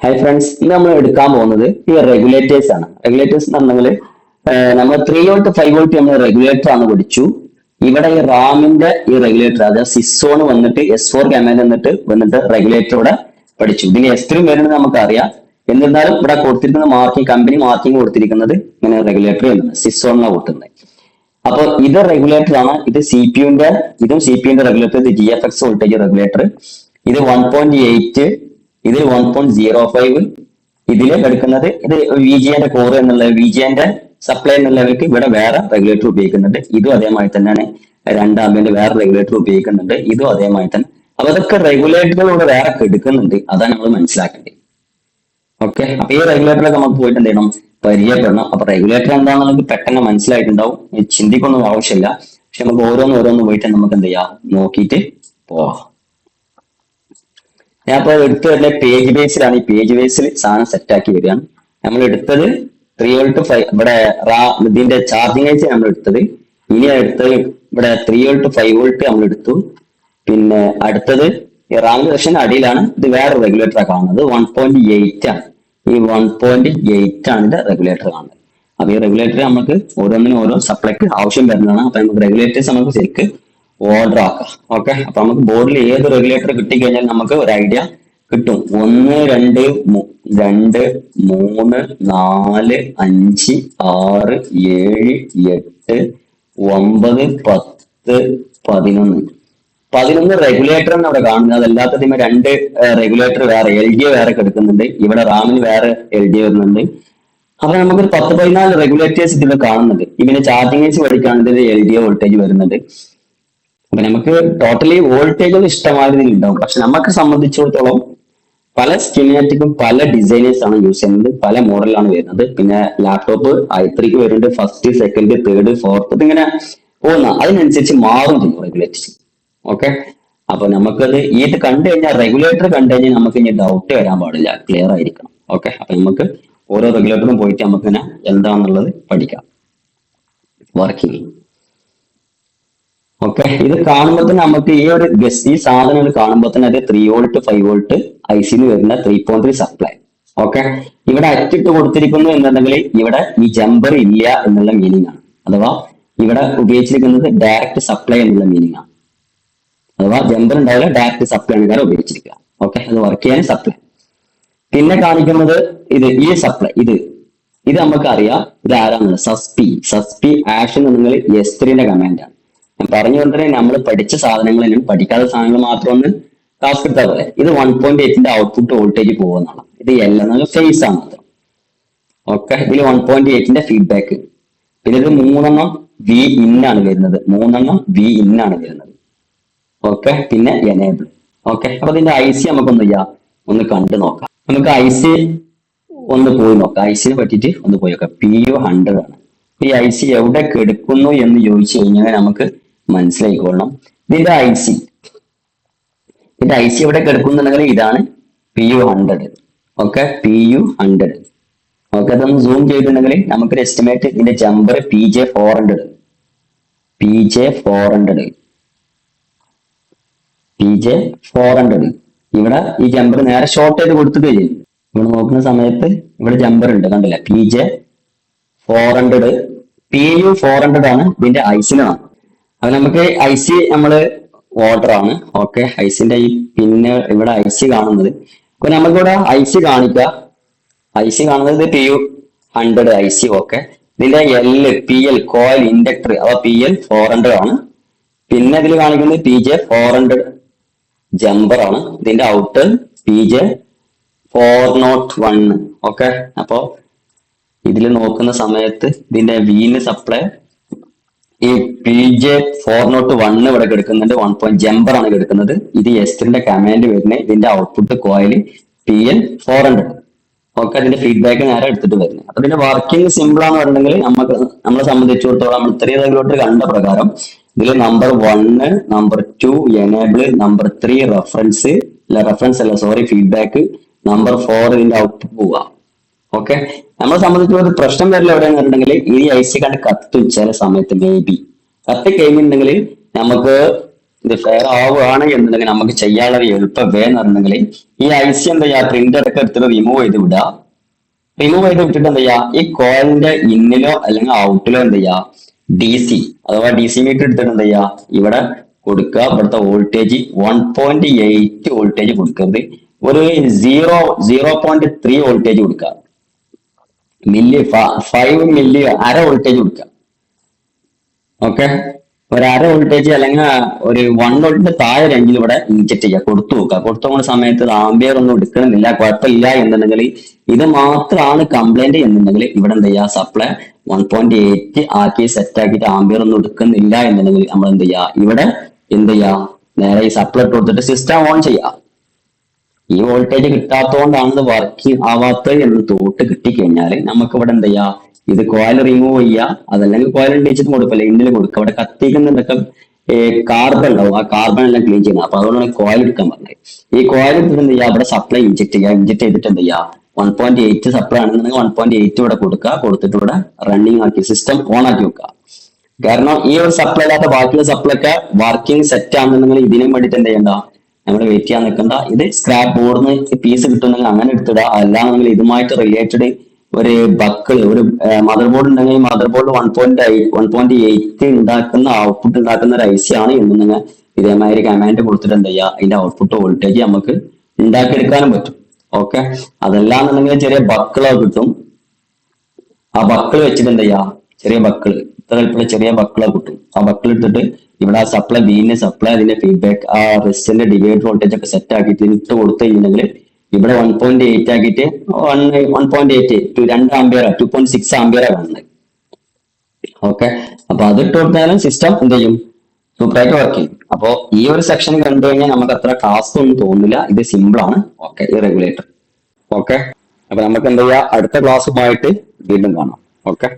Hi friends, ഇന്ന് നമ്മൾ എടുക്കാൻ പോകുന്നത് ഈ റെഗുലേറ്റേഴ്സ് ആണ്. റെഗുലേറ്റേഴ്സ് എന്ന് പറഞ്ഞാൽ നമ്മൾ 3 വോൾട്ട് 5 വോൾട്ട് നമ്മൾ റെഗുലേറ്റർ ആണ് പഠിച്ചു. ഇവിടെ ഈ റാമിന്റെ ഈ റെഗുലേറ്റർ, അതായത് സിസോൺ വന്നിട്ട് S4 കമാൻഡ് വന്നിട്ട് റെഗുലേറ്റർ ഇവിടെ പഠിച്ചു. ഇതിന് S3 വരുന്നത് നമുക്കറിയാം. എന്നിരുന്നാലും ഇവിടെ കൊടുത്തിരിക്കുന്ന മാർക്കിംഗ്, കമ്പനി മാർക്കിംഗ് കൊടുത്തിരിക്കുന്നത് ഇങ്ങനെ റെഗുലേറ്റർ എന്നാണ്, സിസോണിനാണ് കൊടുക്കുന്നത്. അപ്പൊ ഇത് റെഗുലേറ്റർ ആണ്. ഇത് ഇതും സി പി യുന്റെ റെഗുലേറ്റർ, ഇത് GFX വോൾട്ടേജ് റെഗുലേറ്റർ. ഇത് 1.8, ഇതിൽ 1.05, ഇതിൽ എടുക്കുന്നത് ഇത് VGA കോർ എന്നുള്ള VGA സപ്ലൈ എന്നുള്ളവർക്ക് ഇവിടെ വേറെ റെഗുലേറ്റർ ഉപയോഗിക്കുന്നുണ്ട്. ഇതും അതേമാതിരി തന്നെയാണ്. 2 ആമ്പിന്റെ വേറെ റെഗുലേറ്റർ ഉപയോഗിക്കുന്നുണ്ട്. ഇതും അതേമാതിരി തന്നെ. അപ്പൊ അതൊക്കെ റെഗുലേറ്ററുകൾ ഇവിടെ വേറെ എടുക്കുന്നുണ്ട്. അതാണ് നമ്മൾ മനസ്സിലാക്കേണ്ടത്. ഓക്കെ, അപ്പൊ ഈ റെഗുലേറ്ററിലൊക്കെ നമുക്ക് പോയിട്ട് എന്ത് ചെയ്യണം, പരിചയപ്പെടണം. അപ്പൊ റെഗുലേറ്റർ എന്താണെന്ന് നമുക്ക് പെട്ടെന്ന് മനസ്സിലായിട്ടുണ്ടാവും. ചിന്തിക്കൊന്നും ആവശ്യമില്ല. പക്ഷെ നമുക്ക് ഓരോന്ന് പോയിട്ട് നമുക്ക് എന്ത് ചെയ്യാം, നോക്കിയിട്ട് പോവാം. ഞാൻ അപ്പോൾ എടുത്തു വരുന്ന പേജ് ബേസിലാണ്. ഈ പേജ് ബേസിൽ സാധനം സെറ്റ് ആക്കി വരികയാണ്. നമ്മൾ എടുത്തത് 3 വോൾട്ട് 5, ഇവിടെ ഇതിന്റെ ചാർജിങ് ഐസി നമ്മൾ എടുത്തത്. ഇനി അടുത്തത് ഇവിടെ 3 വോൾട്ട് 5 വോൾട്ട് നമ്മൾ എടുത്തു. പിന്നെ അടുത്തത് റാമിന്റെ സെക്ഷൻ അടിയിലാണ്. ഇത് വേറെ റെഗുലേറ്റർ കാണുന്നത് 1.8 ആണ്. ഈ 1.8 ആണ് ഇതിന്റെ റെഗുലേറ്റർ കാണുന്നത്. അപ്പൊ ഈ റെഗുലേറ്റർ നമുക്ക് ഓരോന്നിനും ഓരോ സപ്ലൈക്ക് ആവശ്യം വരുന്നതാണ്. അപ്പൊ നമുക്ക് റെഗുലേറ്റേഴ്സ് നമുക്ക് ശരിക്ക് ഓർഡർ ആക്കാം. ഓക്കെ, അപ്പൊ നമുക്ക് ബോർഡിൽ ഏത് റെഗുലേറ്റർ കിട്ടിക്കഴിഞ്ഞാൽ നമുക്ക് ഒരു ഐഡിയ കിട്ടും. 1 2 2 3 4 5 6 7 8 9 10 11 റെഗുലേറ്റർ ആണ് അവിടെ കാണുന്നത്. അതല്ലാത്തതിന് 2 റെഗുലേറ്റർ വേറെ LDO വേറെ കിടക്കുന്നുണ്ട്. ഇവിടെ റാമിന് വേറെ LDO വരുന്നുണ്ട്. അപ്പൊ നമുക്കൊരു 10 14 റെഗുലേറ്റേഴ്സ് ഇതിൽ കാണുന്നുണ്ട്. ഇതിന്റെ ചാർജിങ് ഐസി പഠിക്കുകയാണെങ്കിൽ LDO വോൾട്ടേജ് വരുന്നുണ്ട്. അപ്പൊ നമുക്ക് ടോട്ടലി വോൾട്ടേജുകൾ ഇഷ്ടമാതിരി ഉണ്ടാവും. പക്ഷെ നമുക്ക് സംബന്ധിച്ചിടത്തോളം പല സ്കീമാറ്റിക്കും പല ഡിസൈനേഴ്സ് ആണ് യൂസ് ചെയ്യുന്നത്, പല മോഡലാണ് വരുന്നത്. പിന്നെ ലാപ്ടോപ്പ് i3 വരുന്നുണ്ട്, 1st 2nd 3rd 4th ഇങ്ങനെ പോകുന്ന, അതിനനുസരിച്ച് മാറും ചെയ്യും റെഗുലേറ്റേഴ്സ്. ഓക്കെ, അപ്പൊ നമുക്കത് ഇത് കണ്ടു കഴിഞ്ഞാൽ, റെഗുലേറ്റർ കണ്ടു കഴിഞ്ഞാൽ നമുക്ക് ഇനി ഡൗട്ട് വരാൻ പാടില്ല, ക്ലിയർ ആയിരിക്കണം. ഓക്കെ, അപ്പൊ നമുക്ക് ഓരോ റെഗുലേറ്ററും പോയിട്ട് നമുക്ക് ഇങ്ങനെ എന്താണെന്നുള്ളത് പഠിക്കാം, വർക്കിംഗ്. ഓക്കെ, ഇത് കാണുമ്പോൾ തന്നെ നമുക്ക് ഈ സാധനങ്ങൾ കാണുമ്പോൾ തന്നെ അത് 3 വോൾട്ട് 5 വോൾട്ട് ഐസിന് വരുന്ന 3.3 സപ്ലൈ. ഓക്കെ, ഇവിടെ അറ്റിട്ട് കൊടുത്തിരിക്കുന്നു എന്നുണ്ടെങ്കിൽ ഇവിടെ ഈ ജമ്പർ ഇല്ല എന്നുള്ള മീനിങ് ആണ്. അഥവാ ഇവിടെ ഉപയോഗിച്ചിരിക്കുന്നത് ഡയറക്റ്റ് സപ്ലൈ എന്നുള്ള മീനിങ് ആണ്. അഥവാ ജമ്പർ ഉണ്ടാവില്ല, ഡയറക്റ്റ് സപ്ലൈ ആണ് കാരണം ഉപയോഗിച്ചിരിക്കുക. ഓക്കെ, അത് വർക്ക് ചെയ്യാൻ സപ്ലൈ. പിന്നെ കാണിക്കുന്നത് ഈ സപ്ലൈ ഇത് നമുക്ക് അറിയാം. ഇത് ആരാന്നുള്ളത് സസ്പി ആഷൻ നിങ്ങൾ S3 കമാൻഡാണ്. ഞാൻ പറഞ്ഞു കൊണ്ടേ നമ്മൾ പഠിച്ച സാധനങ്ങൾ തന്നെ, പഠിക്കാത്ത സാധനങ്ങൾ മാത്രം ഒന്ന് ടാസ്ക് എടുത്താൽ പോലെ. ഇത് 1.8 ഔട്ട്പുട്ട് വോൾട്ടേജ് പോകുന്നതാണ്. ഇത് L എന്നുള്ള ഫേസ് ആണ് മാത്രം. ഓക്കെ, ഇതിൽ 1.8 ഫീഡ്ബാക്ക്. പിന്നെ ഇത് 3 V in ആണ് വരുന്നത്, 3 V in ആണ് വരുന്നത്. ഓക്കെ, പിന്നെ എനേബിൾ. ഓക്കെ, അപ്പൊ ഇതിന്റെ IC നമുക്കൊന്ന് ഒന്ന് കണ്ടു നോക്കാം. നമുക്ക് IC ഒന്ന് പോയി നോക്കാം. ICനെ പറ്റിയിട്ട് ഒന്ന് പോയി നോക്കാം. PU100 ആണ്. ഈ IC എവിടെ കെടുക്കുന്നു എന്ന് ചോദിച്ചു കഴിഞ്ഞാൽ നമുക്ക് മനസ്സിലായിക്കൊള്ളണം. ഇതിന്റെ IC എവിടെ കിടക്കുന്നുണ്ടെങ്കിൽ ഇതാണ് PU100. Okay, PU100. ഓക്കെ, അതൊന്ന് സൂം ചെയ്തിട്ടുണ്ടെങ്കിൽ നമുക്കൊരു എസ്റ്റിമേറ്റ്. ഇതിന്റെ ജമ്പർ PJ400. ഇവിടെ ഈ ജമ്പർ നേരെ ഷോർട്ട് ചെയ്ത് കൊടുത്തിട്ട് ചെയ്യും. ഇവിടെ നോക്കുന്ന സമയത്ത് ഇവിടെ ജമ്പർ ഉണ്ട്, കണ്ടില്ല, PJ400. PU400 ആണ് ഇതിന്റെ ഐസിനാണ്. അത് നമുക്ക് IC നമ്മള് ഓർഡർ ആണ്. ഓക്കെ, ഐസിന്റെ ഈ പിന്നെ ഇവിടെ IC കാണുന്നത്. അപ്പൊ നമുക്കിവിടെ IC കാണുന്നത് PU100 IC. ഓക്കെ, ഇതിന്റെ PL കോയിൽ ഇൻഡക്ടർ അഥവാ PL400 ആണ്. പിന്നെ ഇതിൽ കാണിക്കുന്നത് PJ400 ജമ്പർ ആണ്. ഇതിന്റെ ഔട്ട് PJ401. ഓക്കെ, അപ്പോ ഇതിൽ നോക്കുന്ന സമയത്ത് ഇതിന്റെ വീന് സപ്ലൈ ഈ PJ401 ഇവിടെ കിടക്കുന്നുണ്ട്. 1 ജമ്പർ ആണ് കിടക്കുന്നത്. ഇത് S3 കമാൻഡ് വരുന്നത്. ഇതിന്റെ ഔട്ട്പുട്ട് കോയിൽ PL400. ഓക്കെ, അതിന്റെ ഫീഡ്ബാക്ക് നേരെ എടുത്തിട്ട് വരുന്നത്. അപ്പൊ ഇതിന്റെ വർക്കിംഗ് സിമ്പിൾ ആണെന്ന് പറഞ്ഞെങ്കിൽ നമ്മളെ സംബന്ധിച്ചിടത്തോളം നമ്മൾ ഇത്രയും റെഗുലേറ്റർ കണ്ട പ്രകാരം ഇതിൽ number 1 number 2 enable, number 3 reference feedback, number 4 ഇതിന്റെ ഔട്ട്പുട്ട് പോവുക. ഓക്കെ, നമ്മളെ സംബന്ധിച്ചിടത്തോളം പ്രശ്നം വരില്ല എവിടെയെന്ന് പറഞ്ഞിട്ടുണ്ടെങ്കിൽ ഈ IC കണ്ട് കത്തും ചില സമയത്ത്. കത്തി കഴിഞ്ഞിട്ടുണ്ടെങ്കിൽ നമുക്ക് ഇത് ഫെയർ ആവുകയാണ് എന്നുണ്ടെങ്കിൽ നമുക്ക് ചെയ്യാനുള്ള ഒരു എളുപ്പ വേ എന്ന് പറഞ്ഞിട്ടുണ്ടെങ്കിൽ ഈ ഐസി എന്താ ചെയ്യാ പ്രിന്റർ ഒക്കെ എടുത്തിട്ട് റിമൂവ് ചെയ്ത് വിടുക. റിമൂവ് ചെയ്ത് വിട്ടിട്ട് എന്താ ചെയ്യാ ഈ കോയിലിന്റെ ഇന്നിലോ അല്ലെങ്കിൽ ഔട്ടിലോ എന്താ ചെയ്യാ ഡി സി അഥവാ ഡി സി മീറ്റർ എടുത്തിട്ട് എന്താ ചെയ്യാ ഇവിടെ കൊടുക്കുക. ഇവിടുത്തെ വോൾട്ടേജ് 1.8 വോൾട്ടേജ് കൊടുക്കരുത്, ഒരു 0.3 വോൾട്ടേജ് കൊടുക്കുക. 5 മില്ലി അര വോൾട്ടേജ് കൊടുക്കുക. ഓക്കെ, ഒരു അര വോൾട്ടേജ് അല്ലെങ്കിൽ ഒരു 1 വോൾട്ടിന്റെ താഴെ റേഞ്ചിൽ ഇവിടെ ഇൻജെക്ട് ചെയ്യുക, കൊടുത്തു നോക്കുക. കൊടുത്തു പോകുന്ന സമയത്ത് ആംബിയർ ഒന്നും എടുക്കണമെന്നില്ല, കുഴപ്പമില്ല എന്നുണ്ടെങ്കിൽ ഇത് മാത്രമാണ് കംപ്ലൈന്റ് എന്നുണ്ടെങ്കിൽ ഇവിടെ എന്താ ചെയ്യുക സപ്ലൈ 1.8 ആക്കി സെറ്റ് ആക്കിയിട്ട് ആംബിയർ ഒന്നും എടുക്കുന്നില്ല എന്നുണ്ടെങ്കിൽ നമ്മൾ എന്ത് ചെയ്യുക ഇവിടെ എന്ത് ചെയ്യുക നേരെ ഈ സപ്ലൈ ഇട്ട് കൊടുത്തിട്ട് സിസ്റ്റം ഓൺ ചെയ്യുക. ഈ വോൾട്ടേജ് കിട്ടാത്തതുകൊണ്ടാണ് ഇത് വർക്ക് ആവാത്തത് എന്ന് തോട്ട് കിട്ടിക്കഴിഞ്ഞാൽ നമുക്ക് ഇവിടെ എന്ത് ചെയ്യാം ഇത് കോയിൽ റിമൂവ് ചെയ്യുക, അതല്ലെങ്കിൽ കോയിൽ ഇടിച്ചിട്ട് കൊടുക്കില്ല ഇന്നിൽ കൊടുക്കുക. അവിടെ കത്തിക്കുന്നതൊക്കെ കാർബൺ ഉണ്ടാവും, ആ കാർബൺ എല്ലാം ക്ലീൻ ചെയ്യണം. അപ്പൊ അതുകൊണ്ടാണ് കോയിൽ എടുക്കാൻ പറഞ്ഞത്. ഈ കോയിൽ എടുത്തിട്ട് എന്ത് ചെയ്യുക അവിടെ സപ്ലൈ ഇൻജെക്ട് ചെയ്യുക. ഇൻജെക്ട് ചെയ്തിട്ട് എന്ത് ചെയ്യുക 1.8 സപ്ലൈ ആണെന്നുണ്ടെങ്കിൽ 1.8 ഇവിടെ കൊടുക്കുക, കൊടുത്തിട്ട് ഇവിടെ റണ്ണിങ് ആക്കി സിസ്റ്റം ഓൺ ആക്കി വെക്കുക. കാരണം ഈ ഒരു സപ്ലൈ അല്ലാത്ത ബാക്കിയുള്ള സപ്ലൈ ഒക്കെ വർക്കിംഗ് സെറ്റ് ആണെന്നുണ്ടെങ്കിൽ ഇതിനും വേണ്ടിയിട്ട് എന്ത് ചെയ്യണ്ട നമ്മൾ വെയിറ്റ് ചെയ്യാൻ നിൽക്കണ്ട. ഇത് സ്ക്രാപ്പ് ബോർഡിന് പീസ് കിട്ടുന്നെങ്കിൽ അങ്ങനെ എടുത്തിടുക. അല്ലാന്നുണ്ടെങ്കിൽ ഇതുമായിട്ട് റിലേറ്റഡ് ഒരു ബക്കിൾ ഒരു മദർ ബോർഡ് ഉണ്ടെങ്കിൽ മദർ ബോർഡ് 1.8 ഉണ്ടാക്കുന്ന ഔട്ട്പുട്ട് ഉണ്ടാക്കുന്ന ഒരു ഐസി ആണ് എന്നുണ്ടെങ്കിൽ ഇതേമാതിരി കമാൻഡ് കൊടുത്തിട്ട് എന്ത് ചെയ്യുക അതിന്റെ ഔട്ട്പുട്ട് വോൾട്ടേജ് നമുക്ക് ഉണ്ടാക്കിയെടുക്കാനും പറ്റും. ഓക്കെ, അതല്ലാന്നുണ്ടെങ്കിൽ ചെറിയ ബക്കിളോ കിട്ടും. ആ ബക്കിൾ വെച്ചിട്ട് എന്ത് ചെയ്യാ ചെറിയ ബക്കിൾ ഇത്ര വലിപ്പമുള്ള ചെറിയ ബക്കിളോ കിട്ടും. ആ ബക്കിൾ എടുത്തിട്ട് ഇവിടെ ആ സപ്ലൈ ബീനെ സപ്ലൈ അതിന്റെ ഫീഡ്ബാക്ക് ആ റെസിസ്റ്ററിന്റെ ഡിവൈഡ് വോൾട്ടേജ് ഒക്കെ സെറ്റ് ആക്കിയിട്ട് ഇട്ട് കൊടുത്തു കഴിഞ്ഞിട്ടുണ്ടെങ്കിൽ ഇവിടെ 1.8 ആക്കിയിട്ട് 1.8 ടു 2 ആംബിയർ 2.6 ആംബിയർ കാണുന്നത്. ഓക്കെ, അപ്പൊ അത് ഇട്ട് കൊടുത്താലും സിസ്റ്റം എന്ത് ചെയ്യും സൂപ്പറായിട്ട് വർക്ക് ചെയ്യും. അപ്പോ ഈ ഒരു സെക്ഷൻ കണ്ടു കഴിഞ്ഞാൽ നമുക്ക് അത്ര ടാസ്ക് ഒന്നും തോന്നില്ല, ഇത് സിമ്പിൾ ആണ്. ഓക്കെ, ഈ റെഗുലേറ്റർ. ഓക്കെ, അപ്പൊ നമുക്ക് എന്താ ചെയ്യാ അടുത്ത ക്ലാസ്സുമായിട്ട് വീണ്ടും കാണാം. ഓക്കെ.